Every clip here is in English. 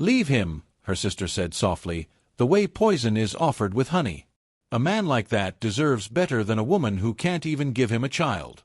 "Leave him," her sister said softly, "the way poison is offered with honey. A man like that deserves better than a woman who can't even give him a child."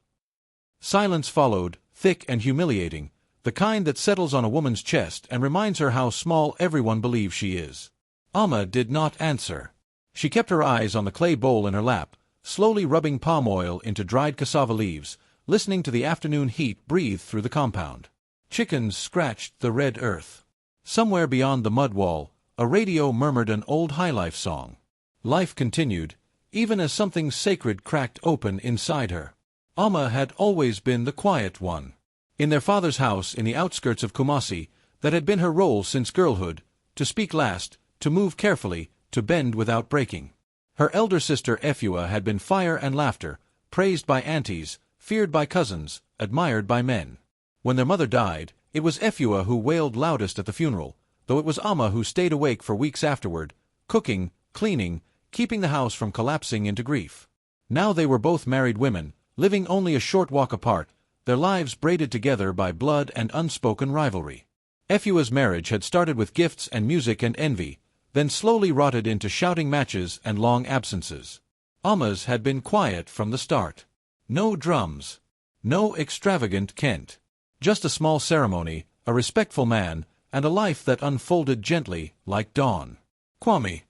Silence followed, thick and humiliating, the kind that settles on a woman's chest and reminds her how small everyone believes she is. Amma did not answer. She kept her eyes on the clay bowl in her lap, slowly rubbing palm oil into dried cassava leaves, listening to the afternoon heat breathe through the compound. Chickens scratched the red earth. Somewhere beyond the mud wall, a radio murmured an old highlife song. Life continued, even as something sacred cracked open inside her. Amma had always been the quiet one. In their father's house in the outskirts of Kumasi, that had been her role since girlhood, to speak last, to move carefully, to bend without breaking. Her elder sister Efua had been fire and laughter, praised by aunties, feared by cousins, admired by men. When their mother died, it was Efua who wailed loudest at the funeral, though it was Amma who stayed awake for weeks afterward, cooking, cleaning, keeping the house from collapsing into grief. Now they were both married women, living only a short walk apart, their lives braided together by blood and unspoken rivalry. Efua's marriage had started with gifts and music and envy, then slowly rotted into shouting matches and long absences. Amma's had been quiet from the start. No drums. No extravagant Kent. Just a small ceremony, a respectful man, and a life that unfolded gently, like dawn. Kwame.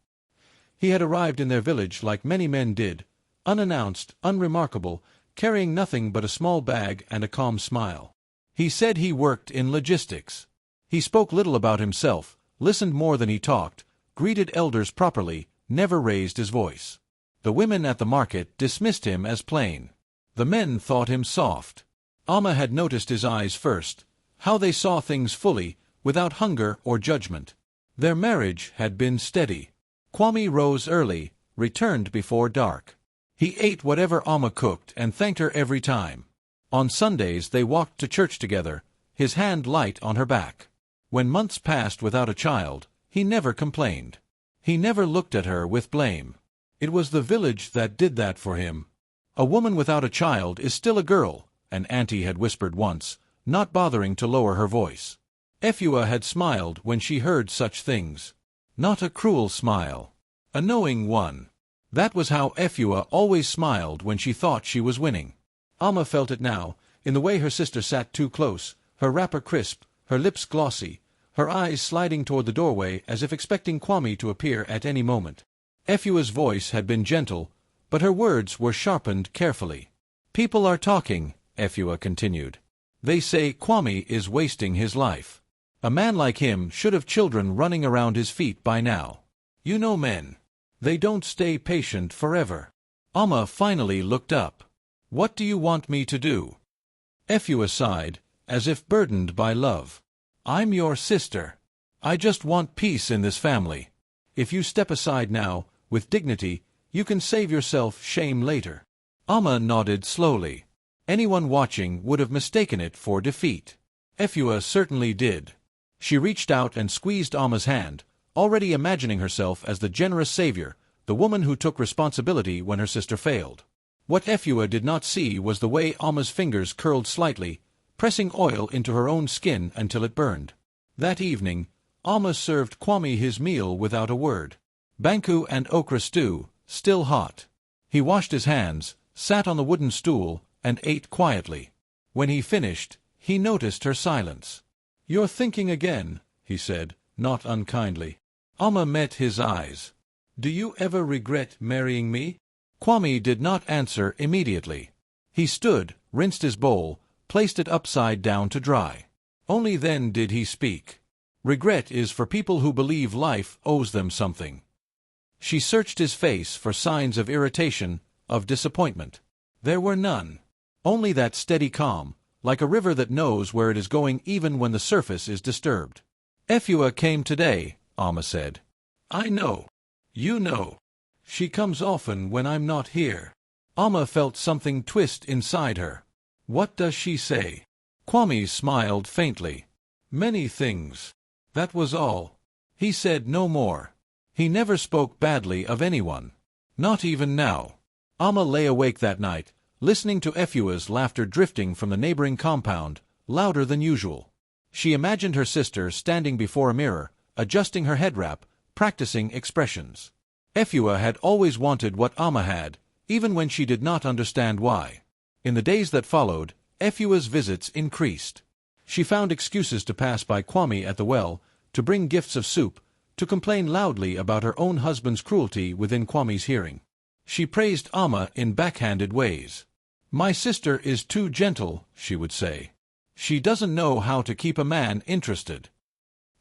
He had arrived in their village like many men did, unannounced, unremarkable, carrying nothing but a small bag and a calm smile. He said he worked in logistics. He spoke little about himself, listened more than he talked, greeted elders properly, never raised his voice. The women at the market dismissed him as plain. The men thought him soft. Amma had noticed his eyes first, how they saw things fully, without hunger or judgment. Their marriage had been steady. Kwame rose early, returned before dark. He ate whatever Amma cooked and thanked her every time. On Sundays they walked to church together, his hand light on her back. When months passed without a child, he never complained. He never looked at her with blame. It was the village that did that for him. A woman without a child is still a girl, an auntie had whispered once, not bothering to lower her voice. Efua had smiled when she heard such things. Not a cruel smile. A knowing one. That was how Efua always smiled when she thought she was winning. Amma felt it now, in the way her sister sat too close, her wrapper crisp, her lips glossy, her eyes sliding toward the doorway as if expecting Kwame to appear at any moment. Efua's voice had been gentle, but her words were sharpened carefully. "People are talking," Efua continued. "They say Kwame is wasting his life. A man like him should have children running around his feet by now. You know men. They don't stay patient forever." Amma finally looked up. "What do you want me to do?" Efua sighed, as if burdened by love. "I'm your sister. I just want peace in this family. If you step aside now, with dignity, you can save yourself shame later." Amma nodded slowly. Anyone watching would have mistaken it for defeat. Efua certainly did. She reached out and squeezed Amma's hand, already imagining herself as the generous savior, the woman who took responsibility when her sister failed. What Efua did not see was the way Amma's fingers curled slightly, pressing oil into her own skin until it burned. That evening, Amma served Kwame his meal without a word. Banku and okra stew, still hot. He washed his hands, sat on the wooden stool, and ate quietly. When he finished, he noticed her silence. "You're thinking again," he said, not unkindly. Amma met his eyes. "Do you ever regret marrying me?" Kwame did not answer immediately. He stood, rinsed his bowl, placed it upside down to dry. Only then did he speak. "Regret is for people who believe life owes them something." She searched his face for signs of irritation, of disappointment. There were none. Only that steady calm, like a river that knows where it is going even when the surface is disturbed. "Efua came today," Amma said. "I know. You know. She comes often when I'm not here." Amma felt something twist inside her. "What does she say?" Kwame smiled faintly. "Many things. That was all." He said no more. He never spoke badly of anyone. Not even now. Amma lay awake that night, listening to Efua's laughter drifting from the neighboring compound, louder than usual. She imagined her sister standing before a mirror, adjusting her head wrap, practicing expressions. Efua had always wanted what Amma had, even when she did not understand why. In the days that followed, Efua's visits increased. She found excuses to pass by Kwame at the well, to bring gifts of soup, to complain loudly about her own husband's cruelty within Kwame's hearing. She praised Amma in backhanded ways. "My sister is too gentle," she would say. "She doesn't know how to keep a man interested."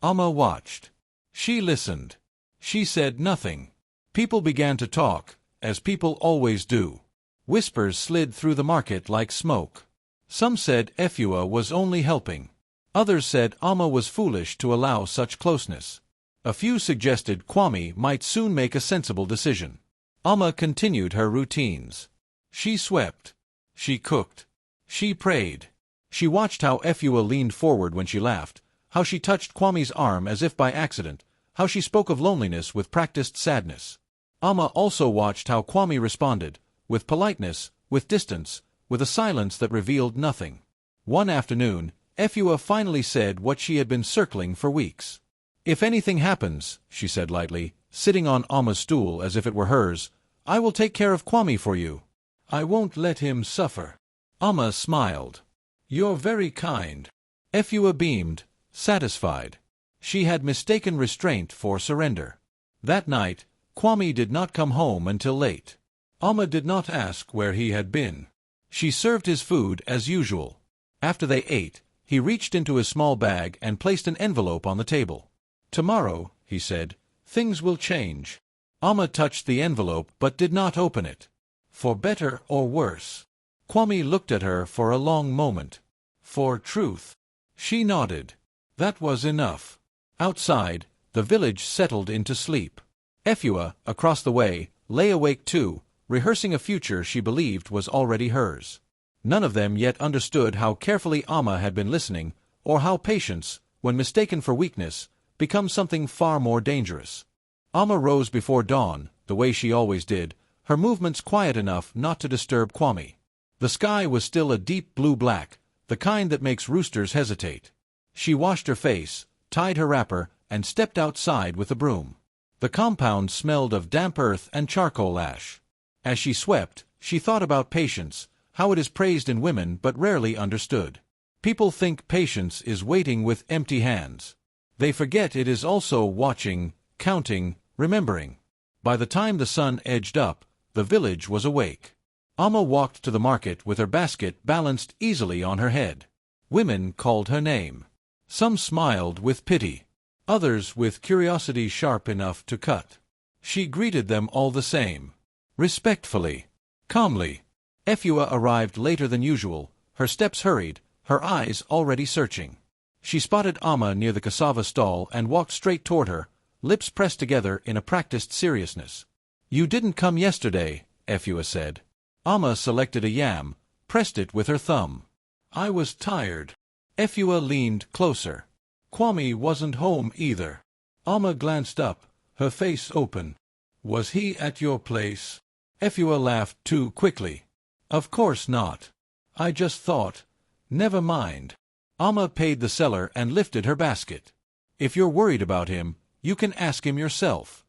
Amma watched. She listened. She said nothing. People began to talk, as people always do. Whispers slid through the market like smoke. Some said Efua was only helping. Others said Amma was foolish to allow such closeness. A few suggested Kwame might soon make a sensible decision. Amma continued her routines. She swept. She cooked. She prayed. She watched how Efua leaned forward when she laughed, how she touched Kwame's arm as if by accident, how she spoke of loneliness with practiced sadness. Amma also watched how Kwame responded, with politeness, with distance, with a silence that revealed nothing. One afternoon, Efua finally said what she had been circling for weeks. "If anything happens," she said lightly, sitting on Amma's stool as if it were hers, "I will take care of Kwame for you. I won't let him suffer." Amma smiled. "You're very kind." Efua beamed, satisfied. She had mistaken restraint for surrender. That night, Kwame did not come home until late. Amma did not ask where he had been. She served his food as usual. After they ate, he reached into his small bag and placed an envelope on the table. "Tomorrow," he said, "things will change." Amma touched the envelope but did not open it. "For better or worse?" Kwame looked at her for a long moment. "For truth." She nodded. That was enough. Outside, the village settled into sleep. Efua, across the way, lay awake too, rehearsing a future she believed was already hers. None of them yet understood how carefully Amma had been listening, or how patience, when mistaken for weakness, becomes something far more dangerous. Amma rose before dawn, the way she always did, her movements quiet enough not to disturb Kwame. The sky was still a deep blue-black, the kind that makes roosters hesitate. She washed her face, tied her wrapper, and stepped outside with a broom. The compound smelled of damp earth and charcoal ash. As she swept, she thought about patience, how it is praised in women but rarely understood. People think patience is waiting with empty hands. They forget it is also watching, counting, remembering. By the time the sun edged up, the village was awake. Amma walked to the market with her basket balanced easily on her head. Women called her name. Some smiled with pity. Others with curiosity sharp enough to cut. She greeted them all the same. Respectfully. Calmly. Efua arrived later than usual, her steps hurried, her eyes already searching. She spotted Amma near the cassava stall and walked straight toward her, lips pressed together in a practiced seriousness. "You didn't come yesterday," Efua said. Amma selected a yam, pressed it with her thumb. "I was tired." Efua leaned closer. "Kwame wasn't home either." Amma glanced up, her face open. "Was he at your place?" Efua laughed too quickly. "Of course not. I just thought. Never mind." Amma paid the seller and lifted her basket. "If you're worried about him, you can ask him yourself."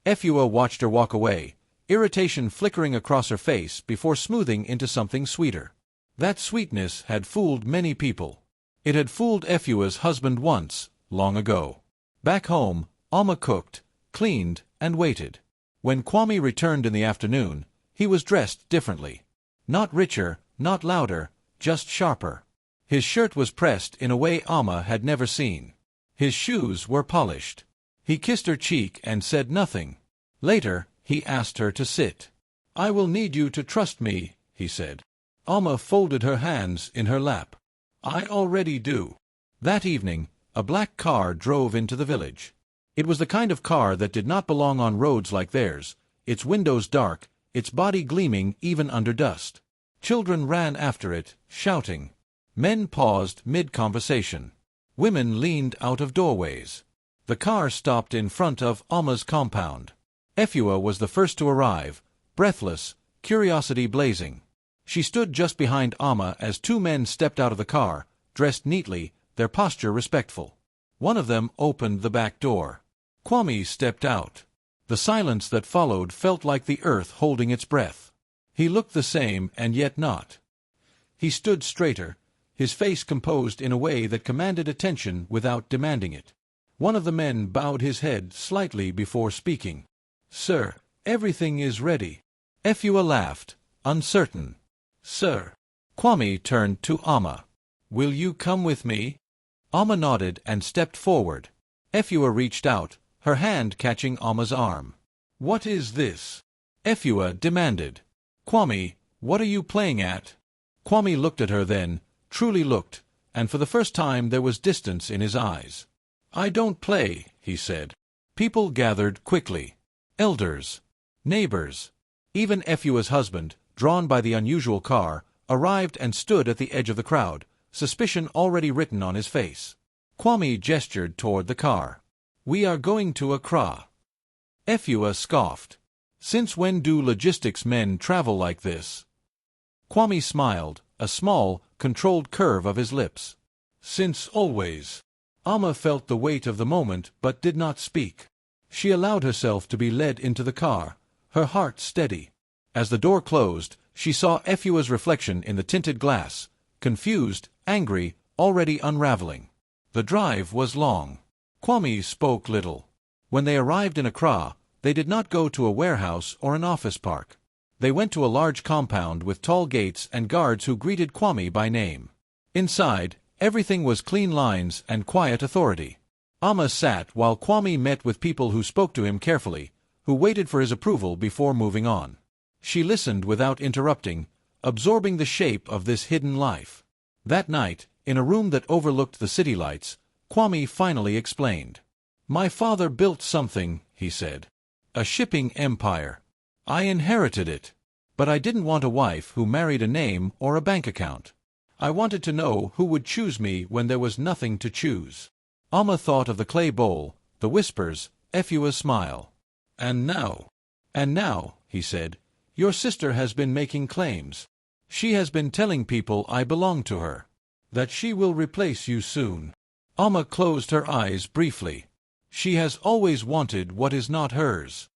Efua watched her walk away, irritation flickering across her face before smoothing into something sweeter. That sweetness had fooled many people. It had fooled Efua's husband once, long ago. Back home, Amma cooked, cleaned, and waited. When Kwame returned in the afternoon, he was dressed differently. Not richer, not louder, just sharper. His shirt was pressed in a way Amma had never seen. His shoes were polished. He kissed her cheek and said nothing. Later, he asked her to sit. "I will need you to trust me," he said. Amma folded her hands in her lap. "I already do." That evening, a black car drove into the village. It was the kind of car that did not belong on roads like theirs, its windows dark, its body gleaming even under dust. Children ran after it, shouting. Men paused mid-conversation. Women leaned out of doorways. The car stopped in front of Amma's compound. Efua was the first to arrive, breathless, curiosity blazing. She stood just behind Amma as two men stepped out of the car, dressed neatly, their posture respectful. One of them opened the back door. Kwame stepped out. The silence that followed felt like the earth holding its breath. He looked the same and yet not. He stood straighter, his face composed in a way that commanded attention without demanding it. One of the men bowed his head slightly before speaking. "Sir, everything is ready." Efua laughed, uncertain. "Sir." Kwame turned to Amma. "Will you come with me?" Amma nodded and stepped forward. Efua reached out, her hand catching Amma's arm. "What is this?" Efua demanded. "Kwame, what are you playing at?" Kwame looked at her then, truly looked, and for the first time there was distance in his eyes. "I don't play," he said. People gathered quickly. Elders, neighbors, even Efua's husband, drawn by the unusual car, arrived and stood at the edge of the crowd, suspicion already written on his face. Kwame gestured toward the car. "We are going to Accra." Efua scoffed. "Since when do logistics men travel like this?" Kwame smiled, a small, controlled curve of his lips. "Since always." Amma felt the weight of the moment but did not speak. She allowed herself to be led into the car, her heart steady. As the door closed, she saw Efua's reflection in the tinted glass, confused, angry, already unraveling. The drive was long. Kwame spoke little. When they arrived in Accra, they did not go to a warehouse or an office park. They went to a large compound with tall gates and guards who greeted Kwame by name. Inside, everything was clean lines and quiet authority. Amma sat while Kwame met with people who spoke to him carefully, who waited for his approval before moving on. She listened without interrupting, absorbing the shape of this hidden life. That night, in a room that overlooked the city lights, Kwame finally explained. "My father built something," he said. "A shipping empire. I inherited it. But I didn't want a wife who married a name or a bank account. I wanted to know who would choose me when there was nothing to choose." Amma thought of the clay bowl, the whispers, Efua's smile. And now, he said, "your sister has been making claims. She has been telling people I belong to her. That she will replace you soon." Amma closed her eyes briefly. "She has always wanted what is not hers."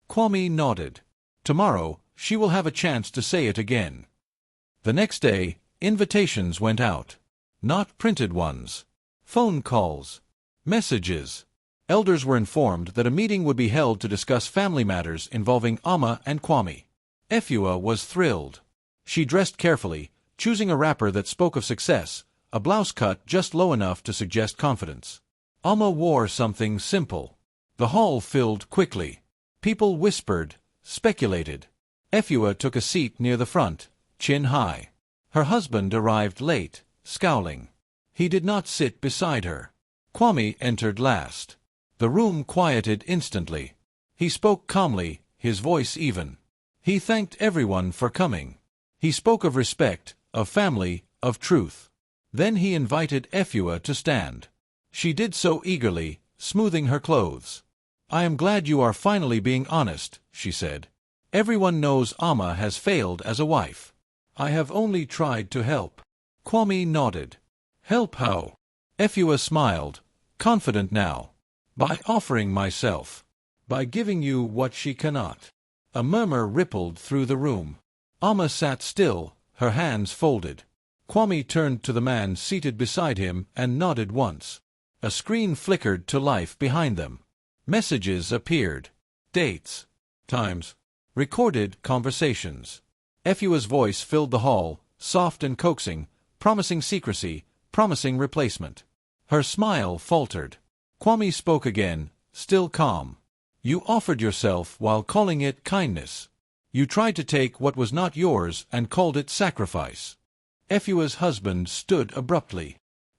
Kwame nodded. "Tomorrow, she will have a chance to say it again." The next day, invitations went out. Not printed ones. Phone calls. Messages. Elders were informed that a meeting would be held to discuss family matters involving Amma and Kwame. Efua was thrilled. She dressed carefully, choosing a wrapper that spoke of success, a blouse cut just low enough to suggest confidence. Amma wore something simple. The hall filled quickly. People whispered, speculated. Efua took a seat near the front, chin high. Her husband arrived late, scowling. He did not sit beside her. Kwame entered last. The room quieted instantly. He spoke calmly, his voice even. He thanked everyone for coming. He spoke of respect, of family, of truth. Then he invited Efua to stand. She did so eagerly, smoothing her clothes. "I am glad you are finally being honest," she said. "Everyone knows Amma has failed as a wife. I have only tried to help." Kwame nodded. "Help how?" Efua smiled, confident now. "By offering myself. By giving you what she cannot." A murmur rippled through the room. Amma sat still, her hands folded. Kwame turned to the man seated beside him and nodded once. A screen flickered to life behind them. Messages appeared. Dates. Times. Recorded conversations. Efua's voice filled the hall, soft and coaxing, promising secrecy, promising replacement. Her smile faltered. Kwame spoke again, still calm. "You offered yourself while calling it kindness. You tried to take what was not yours and called it sacrifice." Efua's husband stood abruptly.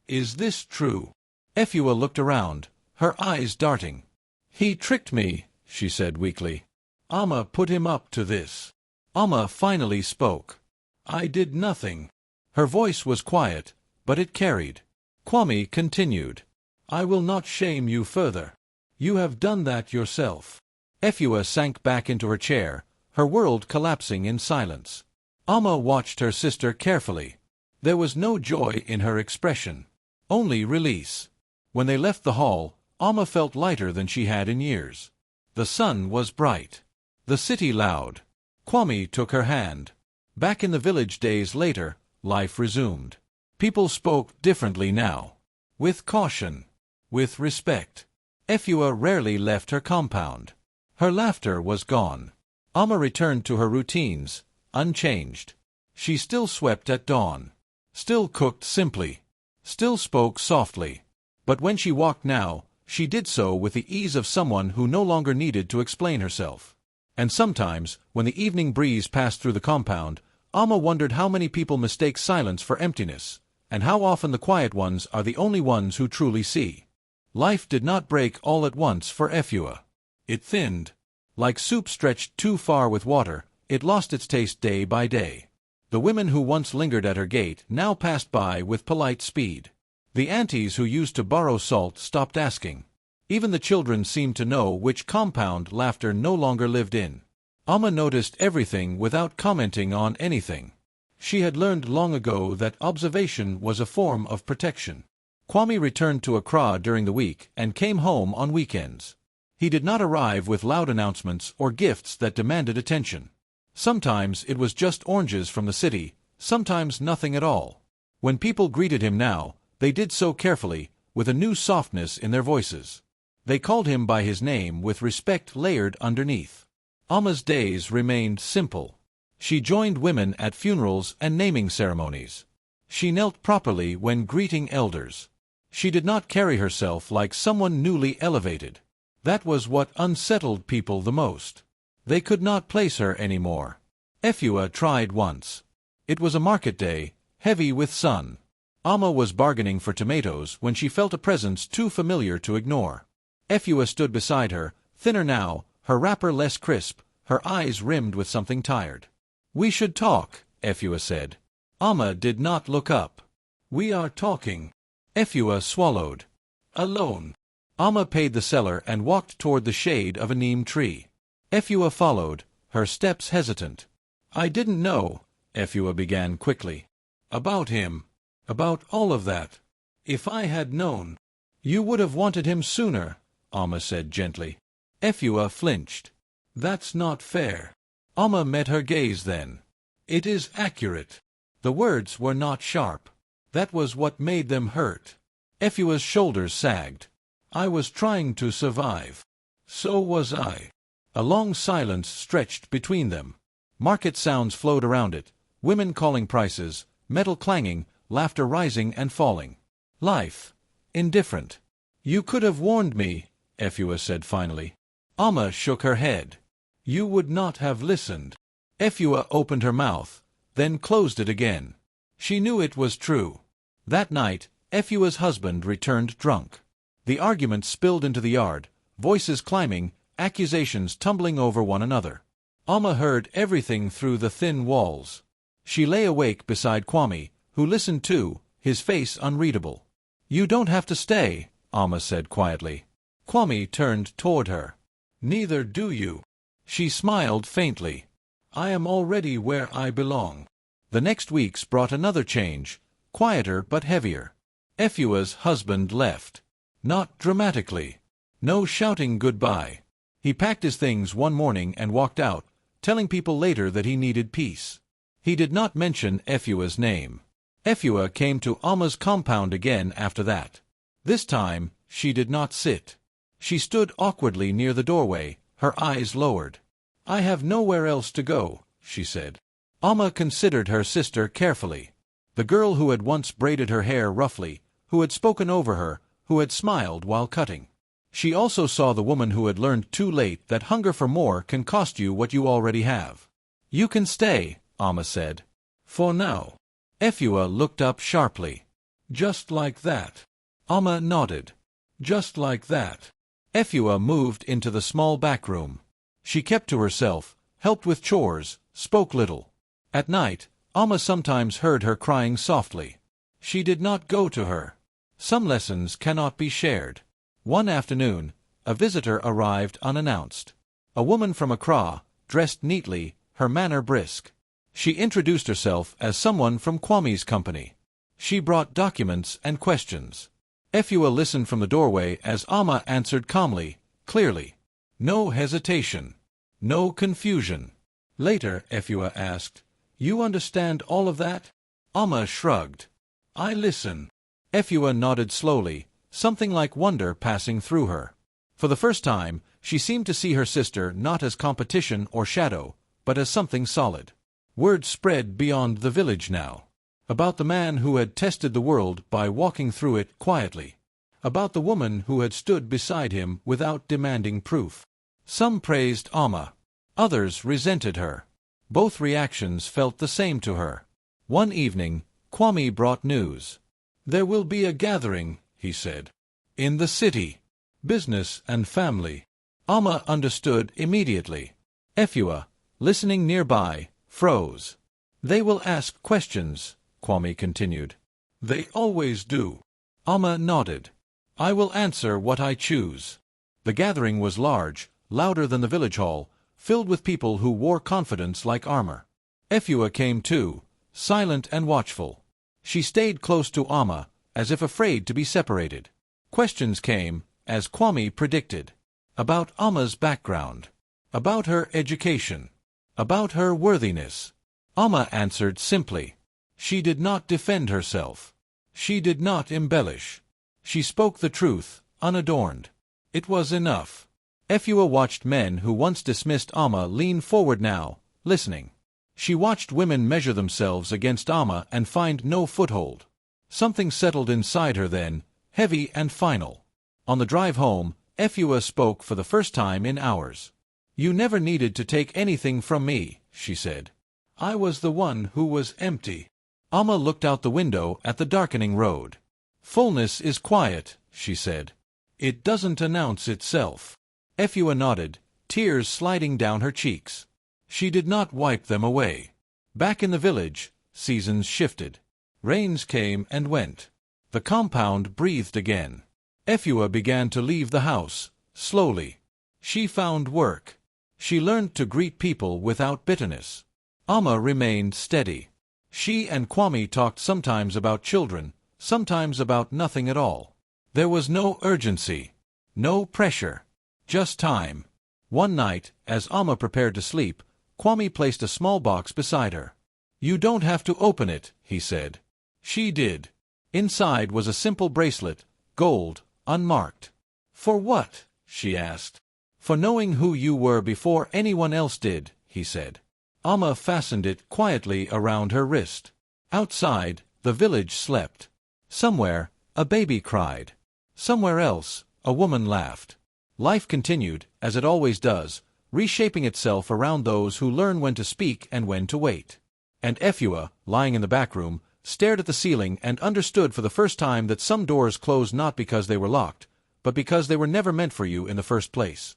"Is this true?" Efua looked around, her eyes darting. "He tricked me," she said weakly. "Amma put him up to this." Amma finally spoke. "I did nothing." Her voice was quiet, but it carried. Kwame continued. "I will not shame you further. You have done that yourself." Efua sank back into her chair, her world collapsing in silence. Amma watched her sister carefully. There was no joy in her expression, only release. When they left the hall, Alma felt lighter than she had in years. The sun was bright. The city loud. Kwame took her hand. Back in the village days later, life resumed. People spoke differently now. With caution. With respect. Efua rarely left her compound. Her laughter was gone. Alma returned to her routines, unchanged. She still swept at dawn. Still cooked simply. Still spoke softly. But when she walked now, she did so with the ease of someone who no longer needed to explain herself. And sometimes, when the evening breeze passed through the compound, Alma wondered how many people mistake silence for emptiness, and how often the quiet ones are the only ones who truly see. Life did not break all at once for Efua. It thinned. Like soup stretched too far with water, it lost its taste day by day. The women who once lingered at her gate now passed by with polite speed. The aunties who used to borrow salt stopped asking. Even the children seemed to know which compound laughter no longer lived in. Alma noticed everything without commenting on anything. She had learned long ago that observation was a form of protection. Kwame returned to Accra during the week and came home on weekends. He did not arrive with loud announcements or gifts that demanded attention. Sometimes it was just oranges from the city, sometimes nothing at all. When people greeted him now, they did so carefully, with a new softness in their voices. They called him by his name with respect layered underneath. Alma's days remained simple. She joined women at funerals and naming ceremonies. She knelt properly when greeting elders. She did not carry herself like someone newly elevated. That was what unsettled people the most. They could not place her anymore. Efua tried once. It was a market day, heavy with sun. Alma was bargaining for tomatoes when she felt a presence too familiar to ignore. Efua stood beside her, thinner now, her wrapper less crisp, her eyes rimmed with something tired. "We should talk," Efua said. Alma did not look up. "We are talking." Efua swallowed. "Alone." Alma paid the seller and walked toward the shade of a neem tree. Efua followed, her steps hesitant. "I didn't know," Efua began quickly. "About him. About all of that. If I had known." "You would have wanted him sooner," Alma said gently. Efua flinched. "That's not fair." Alma met her gaze then. "It is accurate." The words were not sharp. That was what made them hurt. Efua's shoulders sagged. "I was trying to survive." "So was I." A long silence stretched between them. Market sounds flowed around it, women calling prices, metal clanging, laughter rising and falling. Life. Indifferent. "You could have warned me," Efua said finally. Alma shook her head. "You would not have listened." Efua opened her mouth, then closed it again. She knew it was true. That night, Efua's husband returned drunk. The argument spilled into the yard, voices climbing, accusations tumbling over one another. Alma heard everything through the thin walls. She lay awake beside Kwame, who listened too, his face unreadable. "You don't have to stay," Alma said quietly. Kwame turned toward her. "Neither do you." She smiled faintly. "I am already where I belong." The next weeks brought another change, quieter but heavier. Efua's husband left. Not dramatically. No shouting goodbye. He packed his things one morning and walked out, telling people later that he needed peace. He did not mention Efua's name. Efua came to Alma's compound again after that. This time, she did not sit. She stood awkwardly near the doorway, her eyes lowered. "I have nowhere else to go," she said. Alma considered her sister carefully. The girl who had once braided her hair roughly, who had spoken over her, who had smiled while cutting. She also saw the woman who had learned too late that hunger for more can cost you what you already have. "You can stay," Alma said. "For now." Efua looked up sharply. "Just like that?" Alma nodded. "Just like that." Efua moved into the small back room. She kept to herself, helped with chores, spoke little. At night, Alma sometimes heard her crying softly. She did not go to her. Some lessons cannot be shared. One afternoon, a visitor arrived unannounced. A woman from Accra, dressed neatly, her manner brisk. She introduced herself as someone from Kwame's company. She brought documents and questions. Efua listened from the doorway as Amma answered calmly, clearly. No hesitation. No confusion. Later, Efua asked, "You understand all of that?" Amma shrugged. "I listen." Efua nodded slowly, something like wonder passing through her. For the first time, she seemed to see her sister not as competition or shadow, but as something solid. Word spread beyond the village now. About the man who had tested the world by walking through it quietly. About the woman who had stood beside him without demanding proof. Some praised Amma. Others resented her. Both reactions felt the same to her. One evening, Kwame brought news. "There will be a gathering," he said. "In the city. Business and family." Amma understood immediately. Efua, listening nearby, froze. "They will ask questions," Kwame continued. "They always do." Amma nodded. "I will answer what I choose." The gathering was large, louder than the village hall, filled with people who wore confidence like armor. Efua came too, silent and watchful. She stayed close to Amma, as if afraid to be separated. Questions came, as Kwame predicted. About Amma's background. About her education. About her worthiness. Amma answered simply. She did not defend herself. She did not embellish. She spoke the truth, unadorned. It was enough. Efua watched men who once dismissed Amma lean forward now, listening. She watched women measure themselves against Amma and find no foothold. Something settled inside her then, heavy and final. On the drive home, Efua spoke for the first time in hours. "You never needed to take anything from me," she said. "I was the one who was empty." Amma looked out the window at the darkening road. "Fullness is quiet," she said. "It doesn't announce itself." Efua nodded, tears sliding down her cheeks. She did not wipe them away. Back in the village, seasons shifted. Rains came and went. The compound breathed again. Efua began to leave the house, slowly. She found work. She learned to greet people without bitterness. Amma remained steady. She and Kwame talked sometimes about children, sometimes about nothing at all. There was no urgency, no pressure, just time. One night, as Amma prepared to sleep, Kwame placed a small box beside her. "You don't have to open it," he said. She did. Inside was a simple bracelet, gold, unmarked. "For what?" she asked. "For knowing who you were before anyone else did," he said. Amma fastened it quietly around her wrist. Outside, the village slept. Somewhere, a baby cried. Somewhere else, a woman laughed. Life continued, as it always does, reshaping itself around those who learn when to speak and when to wait. And Efua, lying in the back room, stared at the ceiling and understood for the first time that some doors close not because they were locked, but because they were never meant for you in the first place.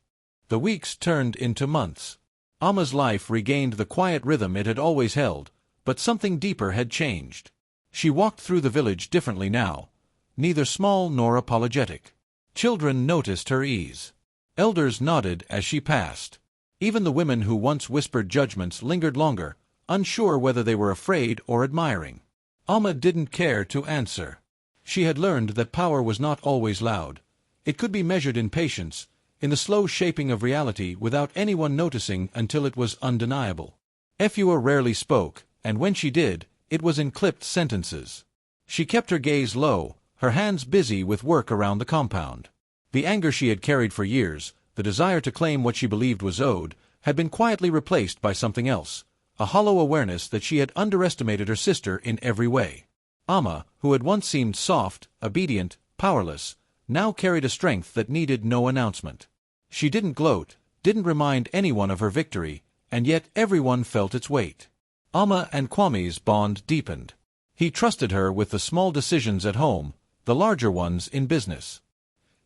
The weeks turned into months. Amma's life regained the quiet rhythm it had always held, but something deeper had changed. She walked through the village differently now, neither small nor apologetic. Children noticed her ease. Elders nodded as she passed. Even the women who once whispered judgments lingered longer, unsure whether they were afraid or admiring. Amma didn't care to answer. She had learned that power was not always loud. It could be measured in patience, in the slow shaping of reality without anyone noticing until it was undeniable. Efua rarely spoke, and when she did, it was in clipped sentences. She kept her gaze low, her hands busy with work around the compound. The anger she had carried for years, the desire to claim what she believed was owed, had been quietly replaced by something else, a hollow awareness that she had underestimated her sister in every way. Amma, who had once seemed soft, obedient, powerless, now carried a strength that needed no announcement. She didn't gloat, didn't remind anyone of her victory, and yet everyone felt its weight. Amma and Kwame's bond deepened. He trusted her with the small decisions at home, the larger ones in business.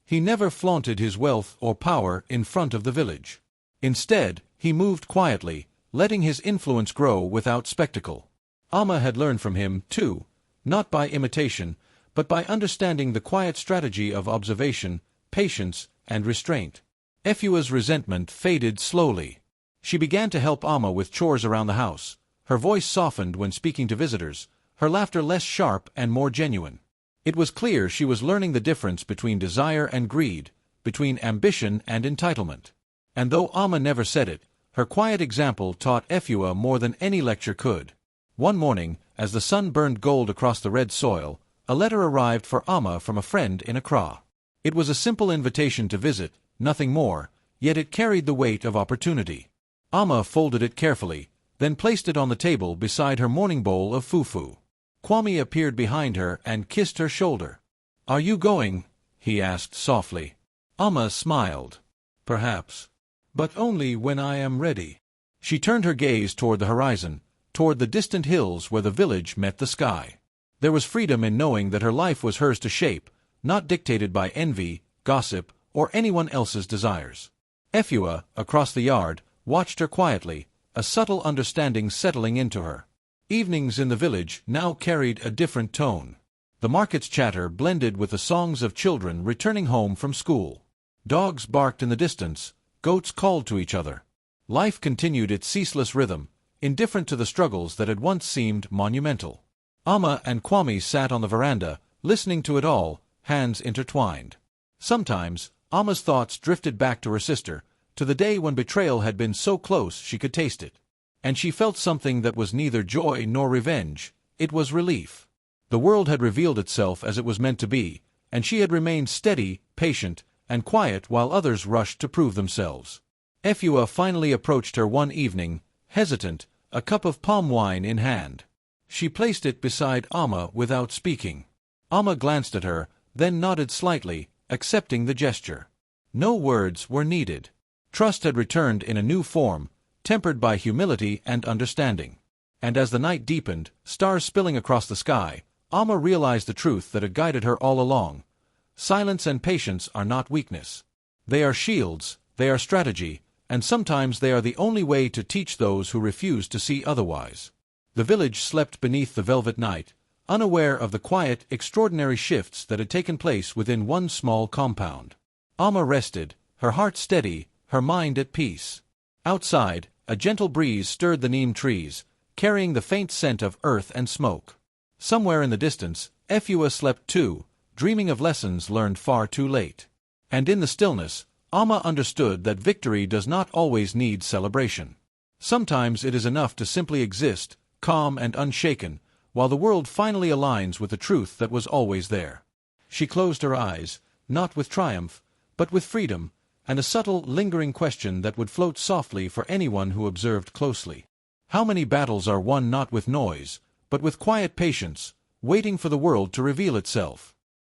He never flaunted his wealth or power in front of the village. Instead, he moved quietly, letting his influence grow without spectacle. Amma had learned from him, too, not by imitation, but by understanding the quiet strategy of observation, patience, and restraint. Efua's resentment faded slowly. She began to help Amma with chores around the house. Her voice softened when speaking to visitors, her laughter less sharp and more genuine. It was clear she was learning the difference between desire and greed, between ambition and entitlement. And though Amma never said it, her quiet example taught Efua more than any lecture could. One morning, as the sun burned gold across the red soil, a letter arrived for Amma from a friend in Accra. It was a simple invitation to visit, nothing more, yet it carried the weight of opportunity. Amma folded it carefully, then placed it on the table beside her morning bowl of fufu. Kwame appeared behind her and kissed her shoulder. "Are you going?" he asked softly. Amma smiled. "Perhaps. But only when I am ready." She turned her gaze toward the horizon, toward the distant hills where the village met the sky. There was freedom in knowing that her life was hers to shape, not dictated by envy, gossip, or anyone else's desires. Efua, across the yard, watched her quietly, a subtle understanding settling into her. Evenings in the village now carried a different tone. The market's chatter blended with the songs of children returning home from school. Dogs barked in the distance, goats called to each other. Life continued its ceaseless rhythm, indifferent to the struggles that had once seemed monumental. Amma and Kwame sat on the veranda, listening to it all, hands intertwined. Sometimes, Amma's thoughts drifted back to her sister, to the day when betrayal had been so close she could taste it. And she felt something that was neither joy nor revenge, it was relief. The world had revealed itself as it was meant to be, and she had remained steady, patient, and quiet while others rushed to prove themselves. Efua finally approached her one evening, hesitant, a cup of palm wine in hand. She placed it beside Amma without speaking. Amma glanced at her, then nodded slightly, accepting the gesture. No words were needed. Trust had returned in a new form, tempered by humility and understanding. And as the night deepened, stars spilling across the sky, Amma realized the truth that had guided her all along. Silence and patience are not weakness. They are shields, they are strategy, and sometimes they are the only way to teach those who refuse to see otherwise. The village slept beneath the velvet night, unaware of the quiet, extraordinary shifts that had taken place within one small compound. Amma rested, her heart steady, her mind at peace. Outside, a gentle breeze stirred the neem trees, carrying the faint scent of earth and smoke. Somewhere in the distance, Efua slept too, dreaming of lessons learned far too late. And in the stillness, Amma understood that victory does not always need celebration. Sometimes it is enough to simply exist, calm and unshaken, while the world finally aligns with the truth that was always there. She closed her eyes, not with triumph, but with freedom, and a subtle, lingering question that would float softly for anyone who observed closely. How many battles are won not with noise, but with quiet patience, waiting for the world to reveal itself?